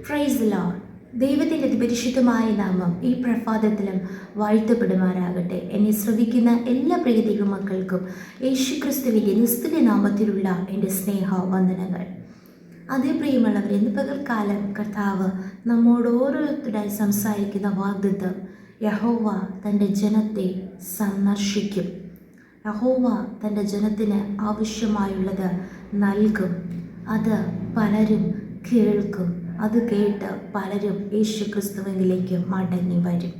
Praise the Lord. ദൈവത്തിൻ്റെ അതിപരിശുദ്ധമായ നാമം ഈ പ്രഭാതത്തിലും വാഴ്ത്തപ്പെടുമാറാകട്ടെ. എന്നെ ശ്രവിക്കുന്ന എല്ലാ പ്രിയ ദൈവമക്കൾക്കും യേശുക്രിസ്തുവിൻ്റെ നിസ്തുല നാമത്തിലുള്ള എൻ്റെ സ്നേഹ വന്ദനങ്ങൾ. അതേ പ്രിയമുള്ളവർ, ഇന്ന് പകൽക്കാലം കർത്താവ് നമ്മോട് ഓരോരുത്തരായി സംസാരിക്കുന്ന വാഗ്ദത്തം, യഹോവ തൻ്റെ ജനത്തെ സന്ദർശിക്കും. യഹോവ തൻ്റെ ജനത്തിന് ആവശ്യമായുള്ളത് നൽകും. അത് പലരും കേൾക്കും. അത് കേട്ട് പലരും യേശുക്രിസ്തുവിലേക്ക് മടങ്ങി വരും.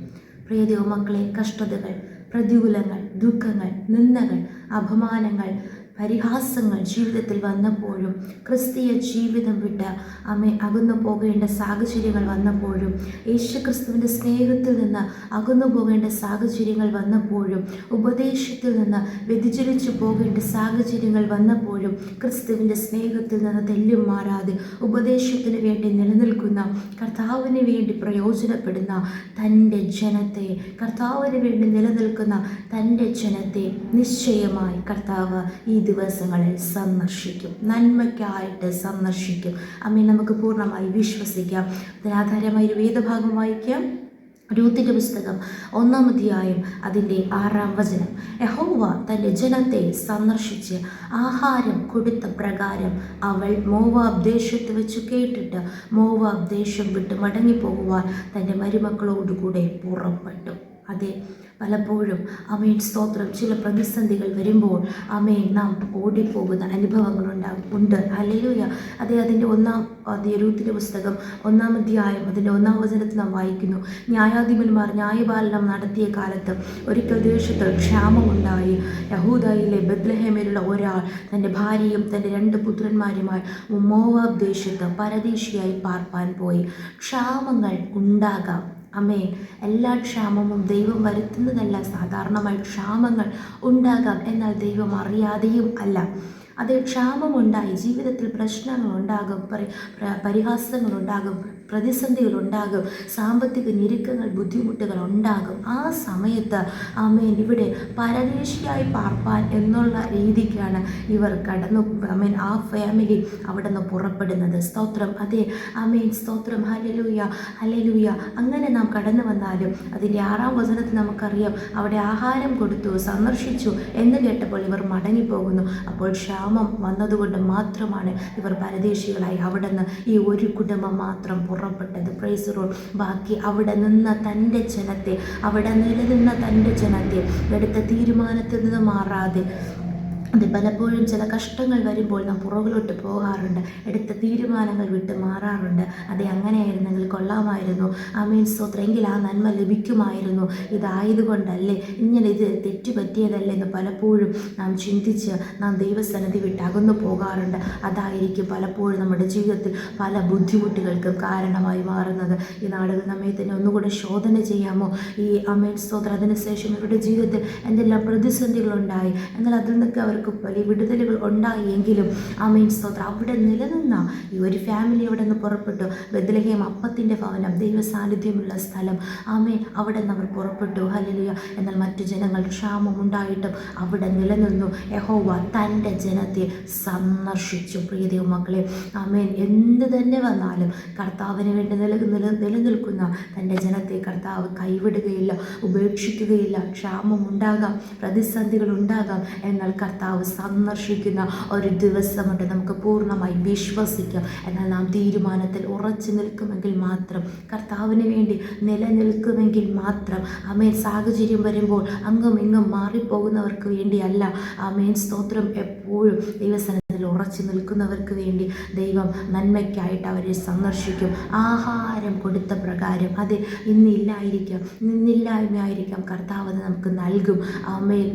പ്രിയ ദൈവമക്കളെ, കഷ്ടതകൾ, പ്രതികൂലങ്ങൾ, ദുഃഖങ്ങൾ, നിന്ദകൾ, അപമാനങ്ങൾ, പരിഹാസങ്ങൾ ജീവിതത്തിൽ വന്നപ്പോഴും, ക്രിസ്തീയ ജീവിതം വിട്ട് അകന്നു പോകേണ്ട സാഹചര്യങ്ങൾ വന്നപ്പോഴും, യേശുക്രിസ്തുവിൻ്റെ സ്നേഹത്തിൽ നിന്ന് അകന്നു പോകേണ്ട സാഹചര്യങ്ങൾ വന്നപ്പോഴും, ഉപദേശത്തിൽ നിന്ന് വ്യതിചലിച്ചു പോകേണ്ട സാഹചര്യങ്ങൾ വന്നപ്പോഴും, ക്രിസ്തുവിൻ്റെ സ്നേഹത്തിൽ നിന്ന് തെല്ലും മാറാതെ ഉപദേശത്തിന് വേണ്ടി നിലനിൽക്കുന്ന, കർത്താവിന് വേണ്ടി പ്രയോജനപ്പെടുന്ന തൻ്റെ ജനത്തെ, കർത്താവിന് വേണ്ടി നിലനിൽക്കുന്ന തൻ്റെ ജനത്തെ നിശ്ചയമായി കർത്താവ് ഈ ദിവസങ്ങളിൽ സന്ദർശിക്കും. നന്മയ്ക്കായിട്ട് സന്ദർശിക്കും. നമുക്ക് പൂർണ്ണമായി വിശ്വസിക്കാം. അതിനാധാരമായി ഒരു വേദഭാഗം വായിക്കാം. രൂത്തിന്റെ പുസ്തകം 1-ാം അധ്യായം അതിൻ്റെ 6-ാം വചനം. യഹോവ തൻ്റെ ജനത്തെ സന്ദർശിച്ച് ആഹാരം കൊടുത്ത പ്രകാരം അവൾ മോവാബ് ദേശത്ത് വെച്ച് കേട്ടിട്ട് മോവാബ് ദേശം വിട്ട് മടങ്ങിപ്പോകുവാൻ തൻ്റെ മരുമക്കളോടുകൂടെ പുറപ്പെട്ടു. അതെ, പലപ്പോഴും സ്തോത്രം, ചില പ്രതിസന്ധികൾ വരുമ്പോൾ നാം ഓടിപ്പോകുന്ന അനുഭവങ്ങളുണ്ട്. ഹല്ലേലൂയ. അതിൻ്റെ രൂത്തിന്റെ പുസ്തകം 1-ാം അധ്യായം അതിൻ്റെ 1-ാം വചനത്തിൽ നാം വായിക്കുന്നു. ന്യായാധിപന്മാർ ന്യായപാലനം നടത്തിയ കാലത്ത് ഒരിക്കൽ ദേശത്ത് ക്ഷാമമുണ്ടായി. യഹൂദയിലെ ബെത്ലഹേമിലുള്ള ഒരാൾ തൻ്റെ ഭാര്യയും തൻ്റെ 2 പുത്രന്മാരുമായി മോവാബ് ദേശത്ത് പരദേശിയായി പാർപ്പാൻ പോയി. ക്ഷാമങ്ങൾ ഉണ്ടാകാം. എല്ലാ ക്ഷാമവും ദൈവം വരുത്തുന്നതല്ല. സാധാരണമായി ക്ഷാമങ്ങൾ ഉണ്ടാകാം, എന്നാൽ ദൈവം അറിയാതെയും അല്ല. അത് ക്ഷാമമുണ്ടായി, ജീവിതത്തിൽ പ്രശ്നങ്ങളുണ്ടാകും, പരിഹാസങ്ങളുണ്ടാകും, പ്രതിസന്ധികളുണ്ടാകും, സാമ്പത്തിക ഞെരുക്കങ്ങൾ, ബുദ്ധിമുട്ടുകൾ ഉണ്ടാകും. ആ സമയത്ത് ഇവിടെ പരദേശിയായി പാർപ്പാൻ എന്നുള്ള രീതിക്കാണ് ഇവർ ആ ഫാമിലി അവിടെ നിന്ന് പുറപ്പെടുന്നത്. സ്തോത്രം. അതെ, സ്തോത്രം. Hallelujah, hallelujah. അങ്ങനെ നാം കടന്നു വന്നാലും അതിൻ്റെ 6-ാം വചനത്തിൽ നമുക്കറിയാം, അവിടെ ആഹാരം കൊടുത്തു, സന്ദർശിച്ചു എന്ന് കേട്ടപ്പോൾ ഇവർ മടങ്ങിപ്പോകുന്നു. അപ്പോൾ ക്ഷാമം വന്നതുകൊണ്ട് മാത്രമാണ് ഇവർ പരദേശികളായി അവിടെ നിന്ന് ഈ ഒരു കുടുംബം മാത്രം പുറപ്പെട്ടത്. Praise the Lord. ബാക്കി അവിടെ നിന്ന് തൻ്റെ ജനത്തെ, അവിടെ നിലനിന്ന തൻ്റെ ജനത്തെ എടുത്ത തീരുമാനത്തിൽ നിന്ന് മാറാതെ, അത് പലപ്പോഴും ചില കഷ്ടങ്ങൾ വരുമ്പോൾ നാം പുറകിലോട്ട് പോകാറുണ്ട്, എടുത്ത തീരുമാനങ്ങൾ വിട്ട് മാറാറുണ്ട്. അതെ, അങ്ങനെയായിരുന്നെങ്കിൽ കൊള്ളാമായിരുന്നു. സ്തോത്രം. എങ്കിൽ ആ നന്മ ലഭിക്കുമായിരുന്നു. ഇതായതുകൊണ്ടല്ലേ, ഇത് തെറ്റുപറ്റിയതല്ലേ എന്ന് പലപ്പോഴും നാം ചിന്തിച്ച് നാം ദൈവസന്നിധി വിട്ട് അകന്നു പോകാറുണ്ട്. അതായിരിക്കും പലപ്പോഴും നമ്മുടെ ജീവിതത്തിൽ പല ബുദ്ധിമുട്ടുകൾക്കും കാരണമായി മാറുന്നത്. ഈ നാടുകൾ നമ്മെ തന്നെ ഒന്നുകൂടെ ശോധന ചെയ്യാമോ? ഈ സ്തോത്രം. അതിനുശേഷം ഇവരുടെ ജീവിതത്തിൽ എന്തെല്ലാം പ്രതിസന്ധികളുണ്ടായി, എന്നാൽ അതിൽ നിന്നൊക്കെ അവർക്ക് വലിയ വിടുതലുകൾ ഉണ്ടായെങ്കിലും സ്തോത്രം, അവിടെ നിലനിന്ന ഈ ഒരു ഫാമിലി അവിടെ നിന്ന് പുറപ്പെട്ടു. ബെത്ലഹേം അപ്പത്തിൻ്റെ ഭവനം, ദൈവ സാന്നിധ്യമുള്ള സ്ഥലം. അവിടെ നിന്ന് അവർ പുറപ്പെട്ടു. ഹല്ലേലൂയ. എന്നാൽ മറ്റു ജനങ്ങൾ ക്ഷാമമുണ്ടായിട്ടും അവിടെ നിലനിന്നു. യഹോവ തൻ്റെ ജനത്തെ സന്ദർശിച്ചു. പ്രിയ ദൈവമക്കളെ, എന്ത് തന്നെ വന്നാലും കർത്താവിന് വേണ്ടി നിലനിൽക്കുന്ന തൻ്റെ ജനത്തെ കർത്താവ് കൈവിടുകയില്ല, ഉപേക്ഷിക്കുകയില്ല. ക്ഷാമമുണ്ടാകാം, പ്രതിസന്ധികൾ ഉണ്ടാകാം, എന്നാൽ കർത്താവ് സന്ദർശിക്കുന്ന ഒരു ദിവസമുണ്ട്. നമുക്ക് പൂർണ്ണമായി വിശ്വസിക്കാം. എന്നാൽ നാം തീരുമാനത്തിൽ ഉറച്ചു നിൽക്കുമെങ്കിൽ മാത്രം, കർത്താവിന് വേണ്ടി നിലനിൽക്കുമെങ്കിൽ മാത്രം, സാഹചര്യം വരുമ്പോൾ അങ്ങും ഇങ്ങും മാറിപ്പോകുന്നവർക്ക് വേണ്ടിയല്ല. സ്തോത്രം. എപ്പോഴും ദൈവസന്നിധിയിൽ ഉറച്ചു നിൽക്കുന്നവർക്ക് വേണ്ടി ദൈവം നന്മയ്ക്കായിട്ട് അവരെ സന്ദർശിക്കും. ആഹാരം കൊടുത്ത പ്രകാരം, അതെ, ഇന്നില്ലായിരിക്കാം, ഇന്നില്ലായ്മയായിരിക്കാം, കർത്താവ് നമുക്ക് നൽകും.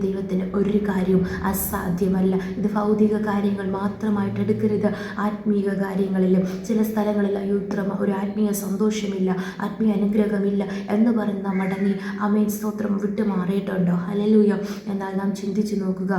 ദൈവത്തിന് ഒരു കാര്യവും അസാധ്യമല്ല. ഇത് ഭൗതിക കാര്യങ്ങൾ മാത്രമായിട്ട് എടുക്കരുത്. ആത്മീക കാര്യങ്ങളിലും ചില സ്ഥലങ്ങളിൽ ഒരു ആത്മീയ സന്തോഷമില്ല, ആത്മീയ അനുഗ്രഹമില്ല എന്ന് പറയുന്ന മടങ്ങി സ്തോത്രം വിട്ടു മാറിയിട്ടുണ്ടോ? ഹല്ലേലൂയ. എന്നാൽ നാം ചിന്തിച്ചു നോക്കുക,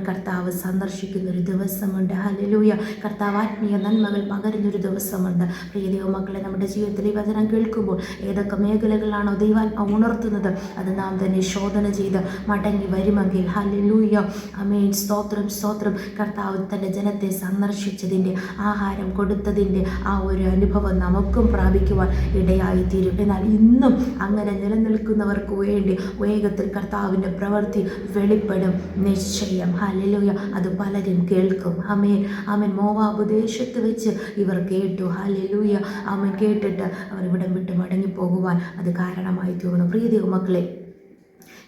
കർത്താവ് സന്ദർശിക്കും. സ്പർശിക്കുന്ന ഒരു ദിവസമുണ്ട്. ഹല്ലേലൂയ. കർത്താവ് ആത്മീയ നന്മകൾ പകരുന്നൊരു ദിവസമുണ്ട്. പ്രിയ ദൈവമക്കളെ, നമ്മുടെ ജീവിതത്തിൽ ഈ വചനം കേൾക്കുമ്പോൾ ഏതൊക്കെ മേഖലകളാണോ ദൈവം ഉണർത്തുന്നത് അത് നാം തന്നെ ശോധന ചെയ്ത് മടങ്ങി വരുമെങ്കിൽ ഹല്ലേലൂയ, ആമേൻ, സ്തോത്രം സ്തോത്രം. കർത്താവ് തൻ്റെ ജനത്തെ സന്ദർശിച്ചതിൻ്റെ, ആഹാരം കൊടുത്തതിൻ്റെ ആ ഒരു അനുഭവം നമുക്കും പ്രാപിക്കുവാൻ ഇടയായിത്തീരും. എന്നാൽ ഇന്നും അങ്ങനെ നിലനിൽക്കുന്നവർക്ക് വേണ്ടി വേഗത്തിൽ കർത്താവിൻ്റെ പ്രവൃത്തി വെളിപ്പെടും നിശ്ചയം. ഹല്ലേലൂയ. അത് പലരും കേൾക്കും. ആമേൻ ആമേൻ. മോവാബ് ദേശത്ത് വെച്ച് ഇവർ കേട്ടു. ഹല്ലേലൂയ. ആമേൻ. കേട്ടിട്ട് അവർ ഇവിടം വിട്ട് മടങ്ങിപ്പോകുവാൻ അത് കാരണമായി തീർന്നു. പ്രിയ ദൈവമക്കളെ,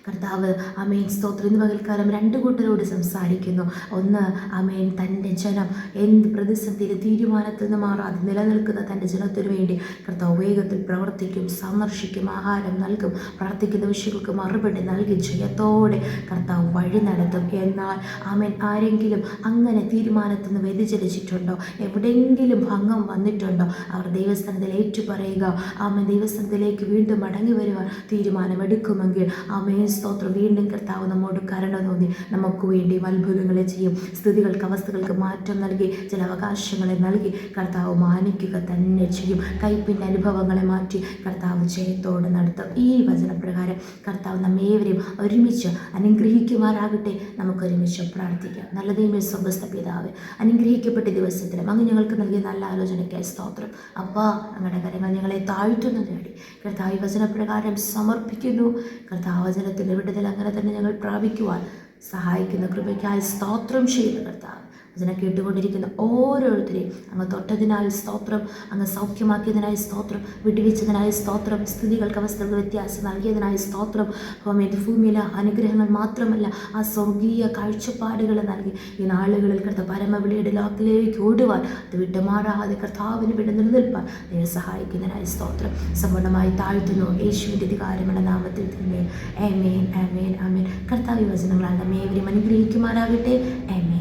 കർത്താവ് ആമേൻ സ്തോത്രം ഇന്ന് പകൽക്കാലം രണ്ട് കൂട്ടരോട് സംസാരിക്കുന്നു. ഒന്ന്, ആമേൻ, തൻ്റെ ജനം എന്ത് പ്രതിസന്ധിയിൽ തീരുമാനത്തിൽ നിന്ന് മാറാതെ നിലനിൽക്കുന്ന തൻ്റെ ജനത്തിനു വേണ്ടി കർത്താവ് വേഗത്തിൽ പ്രവർത്തിക്കും, സന്ദർശിക്കും, ആഹാരം നൽകും, പ്രാർത്ഥിക്കുന്ന വിഷയങ്ങൾക്ക് മറുപടി നൽകി ജയത്തോടെ കർത്താവ് വഴി നടത്തും. എന്നാൽ ആമേൻ, ആരെങ്കിലും അങ്ങനെ തീരുമാനത്തിൽ നിന്ന് വ്യതിചലിച്ചിട്ടുണ്ടോ, എവിടെയെങ്കിലും ഭംഗം വന്നിട്ടുണ്ടോ, അവർ ദൈവസ്ഥാനത്തിൽ ഏറ്റുപറയുക, ആമേൻ, ദൈവസ്ഥാനത്തിലേക്ക് വീണ്ടും മടങ്ങി വരുവാൻ തീരുമാനമെടുക്കുമെങ്കിൽ ആമേൻ സ്തോത്രം, വീണ്ടും കർത്താവ് നമ്മോട് കരുണ തോന്നി നമുക്ക് വേണ്ടി അത്ഭുതങ്ങളെ ചെയ്യും. സ്ഥിതികൾക്ക്, അവസ്ഥകൾക്ക് മാറ്റം നൽകി ചില അവകാശങ്ങളെ നൽകി കർത്താവ് മാനിക്കുക തന്നെ ചെയ്യും. കൈപ്പിൻ്റെ അനുഭവങ്ങളെ മാറ്റി കർത്താവ് ജയത്തോടെ നടത്തും. ഈ വചനപ്രകാരം കർത്താവ് നമ്മേവരെയും ഒരുമിച്ച് അനുഗ്രഹിക്കുമാറാകട്ടെ. നമുക്കൊരുമിച്ച് പ്രാർത്ഥിക്കാം. നല്ല ദൈവമേ, സ്വർഗ്ഗസ്ഥ പിതാവേ, അനുഗ്രഹിക്കപ്പെട്ട ദിവസത്തിലും അങ്ങ് ഞങ്ങൾക്ക് നൽകിയ നല്ല ആലോചനയ്ക്കായി സ്തോത്രം. അപ്പാ, അങ്ങയുടെ കരങ്ങൾ ഞങ്ങളെ താഴ്ത്തുന്നു തേടി കർത്താവ് ഈ വചനപ്രകാരം സമർപ്പിക്കുന്നു. കർത്താവ് വചനത്തിൻ്റെ വിടുതൽ അങ്ങനെ തന്നെ ഞങ്ങൾ പ്രാപിക്കുവാൻ സഹായിക്കുന്ന കൃപയ്ക്കായി സ്തോത്രം ചെയ്യുന്ന കർത്താവ്, വചനം കേട്ടുകൊണ്ടിരിക്കുന്ന ഓരോരുത്തരെയും അങ്ങ് തൊട്ടതിനായി സ്തോത്രം, അങ്ങ് സൗഖ്യമാക്കിയതിനായി സ്തോത്രം, വിടുവിച്ചതിനായി സ്തോത്രം, സ്ഥിതികൾക്ക്, അവസ്ഥകൾക്ക് വ്യത്യാസം നൽകിയതിനായി സ്തോത്രം. ഭൂമിയിലെ അനുഗ്രഹങ്ങൾ മാത്രമല്ല, ആ സ്വർഗീയ കാഴ്ചപ്പാടുകൾ നൽകി ഈ നാളുകളിൽ കർത്താവ് പരമവിളിയുടെ ലോകത്തിലേക്ക് ഓടുവാൻ, അത് വിട്ടുമാറാതെ കർത്താവിന് വേണ്ടി നിലനിൽപ്പാൻ ദൈവം സഹായിക്കുന്നതിനായി സ്തോത്രം. സമ്പൂർണ്ണമായി താഴ്ത്തുന്നു യേശുവിൻ്റെ അധികാരമുള്ള നാമത്തിൽ തന്നെ. ആമേൻ ആമേൻ ആമേൻ. കർത്താവ് വചനങ്ങളാൽ നമ്മേവരെയും അനുഗ്രഹിക്കുമാറാകട്ടെ. ആമേൻ.